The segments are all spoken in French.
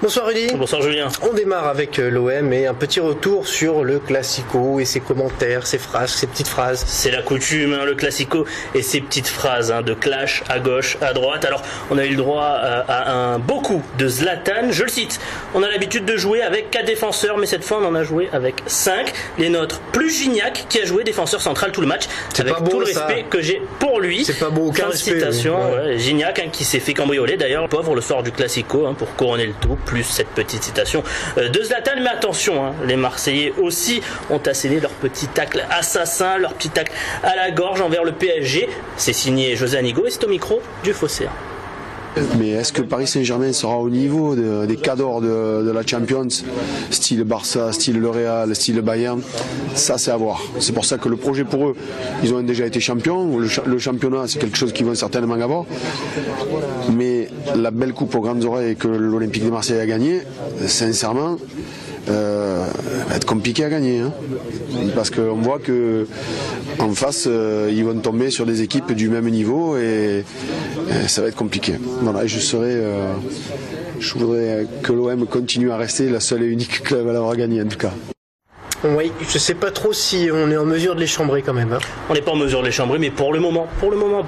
Bonsoir Rudy. Bonsoir Julien. On démarre avec l'OM et un petit retour sur le Classico et ses commentaires, ses phrases, ses petites phrases. C'est la coutume, le Classico et ses petites phrases de clash à gauche, à droite. Alors on a eu le droit à un beau coup de Zlatan. Je le cite, on a l'habitude de jouer avec 4 défenseurs, mais cette fois on en a joué avec 5. Les nôtres, plus Gignac qui a joué défenseur central tout le match. C'est avec pas beau, tout le ça. respect que j'ai pour lui. C'est pas beau, aucun respect. Citation, oui. ouais. Gignac qui s'est fait cambrioler d'ailleurs, pauvre le soir du Classico pour couronner le tout, plus cette petite citation de Zlatan. Mais attention, les Marseillais aussi ont asséné leur petit tacle assassin, leur petit tacle à la gorge envers le PSG. C'est signé José Anigo et c'est au micro du Faussaire. Mais est-ce que Paris Saint-Germain sera au niveau des cadors de la Champions, style Barça, style le Real, style Bayern? Ça, c'est à voir. C'est pour ça que le projet pour eux, ils ont déjà été champions. Le championnat, c'est quelque chose qu'ils vont certainement avoir. Mais la belle coupe aux grandes oreilles que l'Olympique de Marseille a gagnée, sincèrement, va être compliqué à gagner, parce qu'on voit que en face ils vont tomber sur des équipes du même niveau et ça va être compliqué. Voilà, et je voudrais que l'OM continue à rester la seule et unique club à l'avoir gagné en tout cas. Oui, je sais pas trop si on est en mesure de les chambrer quand même. On n'est pas en mesure de les chambrer, mais pour le moment,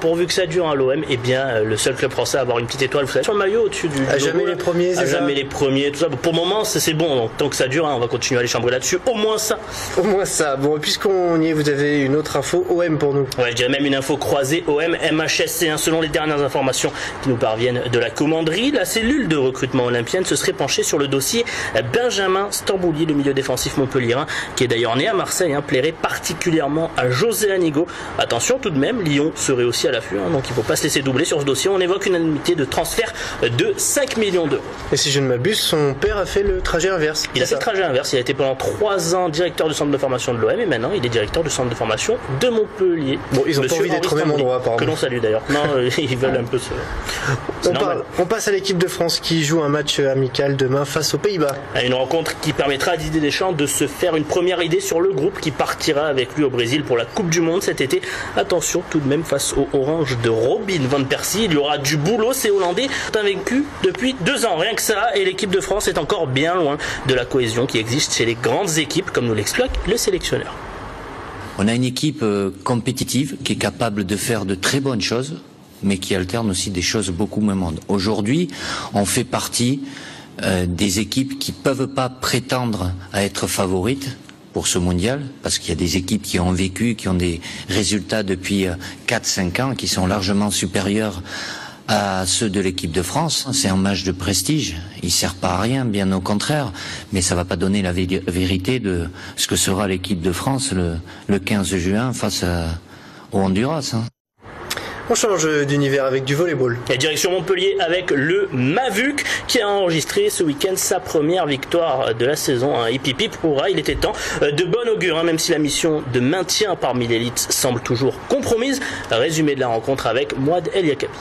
pourvu que ça dure à l'OM, le seul club français à avoir une petite étoile, vous savez, sur le maillot au-dessus du à jamais logo, les premiers, c'est ça. Jamais les premiers, tout ça. Pour le moment, c'est bon. Donc, tant que ça dure, on va continuer à les chambrer là-dessus. Au moins ça. Au moins ça. Bon, puisqu'on y est, vous avez une autre info OM pour nous. Ouais, je dirais même une info croisée OM MHSC. Selon les dernières informations qui nous parviennent de la commanderie, la cellule de recrutement olympienne se serait penchée sur le dossier Benjamin Stambouli, le milieu défensif montpelliérain, qui est d'ailleurs né à Marseille, plairait particulièrement à José Anigo. Attention tout de même, Lyon serait aussi à l'affût, donc il ne faut pas se laisser doubler sur ce dossier. On évoque une indemnité de transfert de 5 millions d'euros. Et si je ne m'abuse, son père a fait le trajet inverse. Il a fait le trajet inverse, il a été pendant 3 ans directeur du centre de formation de l'OM et maintenant il est directeur du centre de formation de Montpellier. Bon, ils ont pas envie d'être au même endroit apparemment. Que l'on salue d'ailleurs. Non, ils veulent un peu se... On passe à l'équipe de France qui joue un match amical demain face aux Pays-Bas. Une rencontre qui permettra à Didier Deschamps de se faire une première idée sur le groupe qui partira avec lui au Brésil pour la Coupe du Monde cet été. Attention tout de même face au Orange de Robin van Persie. Il y aura du boulot, ces Hollandais sont invaincus depuis 2 ans. Rien que ça, et l'équipe de France est encore bien loin de la cohésion qui existe chez les grandes équipes, comme nous l'explique le sélectionneur. On a une équipe compétitive qui est capable de faire de très bonnes choses, mais qui alterne aussi des choses beaucoup moins mondes. Aujourd'hui, on fait partie des équipes qui peuvent pas prétendre à être favorites pour ce mondial, parce qu'il y a des équipes qui ont vécu, qui ont des résultats depuis 4-5 ans, qui sont largement supérieurs à ceux de l'équipe de France. C'est un match de prestige, il sert pas à rien, bien au contraire, mais ça va pas donner la vérité de ce que sera l'équipe de France le 15 juin face au Honduras. On change d'univers avec du volleyball. Et direction Montpellier avec le Mavuk qui a enregistré ce week-end sa première victoire de la saison. Hip hip hip, hurrah, il était temps. De bon augure, même si la mission de maintien parmi l'élite semble toujours compromise. Résumé de la rencontre avec Mouad El Yakabi.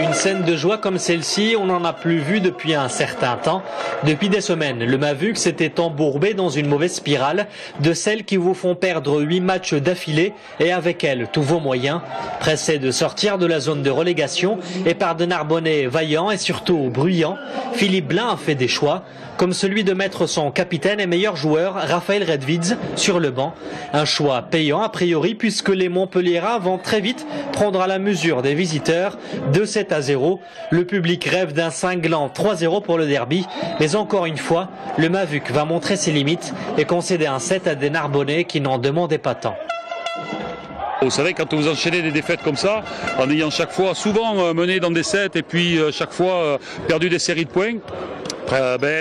Une scène de joie comme celle-ci, on n'en a plus vu depuis un certain temps. Depuis des semaines, le Mavuk s'était embourbé dans une mauvaise spirale de celles qui vous font perdre 8 matchs d'affilée et avec elles tous vos moyens. Pressé de sortir de la zone de relégation et par de Narbonnais vaillants et surtout bruyants, Philippe Blain a fait des choix, comme celui de mettre son capitaine et meilleur joueur, Raphaël Redvids, sur le banc. Un choix payant a priori puisque les Montpelliérains vont très vite prendre à la mesure des visiteurs, 2-7-0. Le public rêve d'un cinglant 3-0 pour le derby, mais encore une fois, le Mavuk va montrer ses limites et concéder un 7 à des Narbonnais qui n'en demandaient pas tant. Vous savez, quand vous enchaînez des défaites comme ça, en ayant chaque fois souvent mené dans des sets et puis chaque fois perdu des séries de points,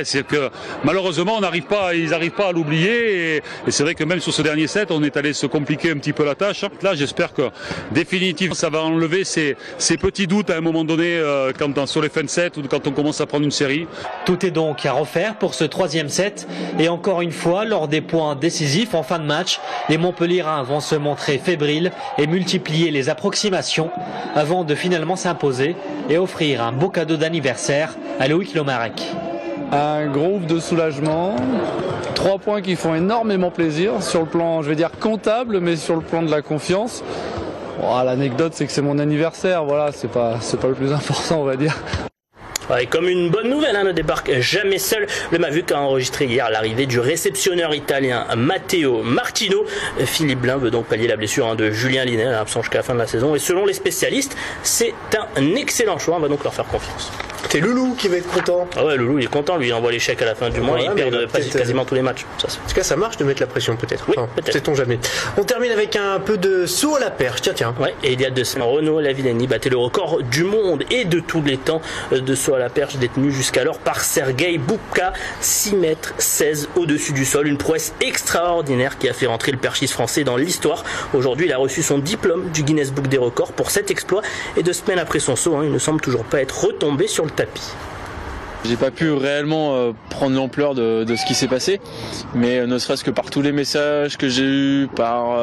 c'est que malheureusement ils n'arrivent pas à l'oublier et c'est vrai que même sur ce dernier set on est allé se compliquer un petit peu la tâche. Là j'espère que définitivement ça va enlever ces petits doutes à un moment donné sur les fins de set ou quand on commence à prendre une série. Tout est donc à refaire pour ce 3e set et encore une fois lors des points décisifs en fin de match, les Montpelliérains vont se montrer fébriles et multiplier les approximations avant de finalement s'imposer et offrir un beau cadeau d'anniversaire à Loïc Lomarec. Un gros ouf de soulagement, 3 points qui font énormément plaisir sur le plan, je vais dire comptable, mais sur le plan de la confiance. L'anecdote, c'est que c'est mon anniversaire, voilà, c'est pas le plus important, on va dire. Ouais, comme une bonne nouvelle, ne débarque jamais seul. Le Mavuc a enregistré hier l'arrivée du réceptionneur italien Matteo Martino. Philippe Blin veut donc pallier la blessure de Julien Linet, absent jusqu'à la fin de la saison. Et selon les spécialistes, c'est un excellent choix. On va donc leur faire confiance. C'est Loulou qui va être content. Ah ouais, Loulou il est content, lui il envoie les chèques à la fin du mois, il perd quasiment tous les matchs. En tout cas, ça marche de mettre la pression peut-être. Oui, peut-être. Sait-on jamais. On termine avec un peu de saut à la perche. Tiens. Ouais, et il y a 2 semaines, Renaud Lavillenie battait le record du monde et de tous les temps de saut à la perche détenu jusqu'alors par Sergei Boubka, 6 mètres 16 au-dessus du sol. Une prouesse extraordinaire qui a fait rentrer le perchiste français dans l'histoire. Aujourd'hui, il a reçu son diplôme du Guinness Book des records pour cet exploit. Et 2 semaines après son saut, il ne semble toujours pas être retombé sur le tapis. J'ai pas pu réellement prendre l'ampleur de ce qui s'est passé, mais ne serait-ce que par tous les messages que j'ai eus, par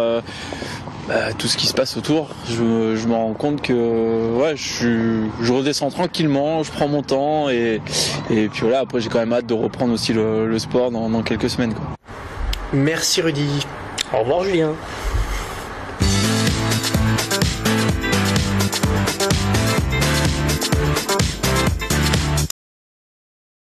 tout ce qui se passe autour, je me rends compte que je redescends tranquillement, je prends mon temps et puis voilà, après j'ai quand même hâte de reprendre aussi le sport dans quelques semaines, quoi. Merci Rudy. Au revoir Julien.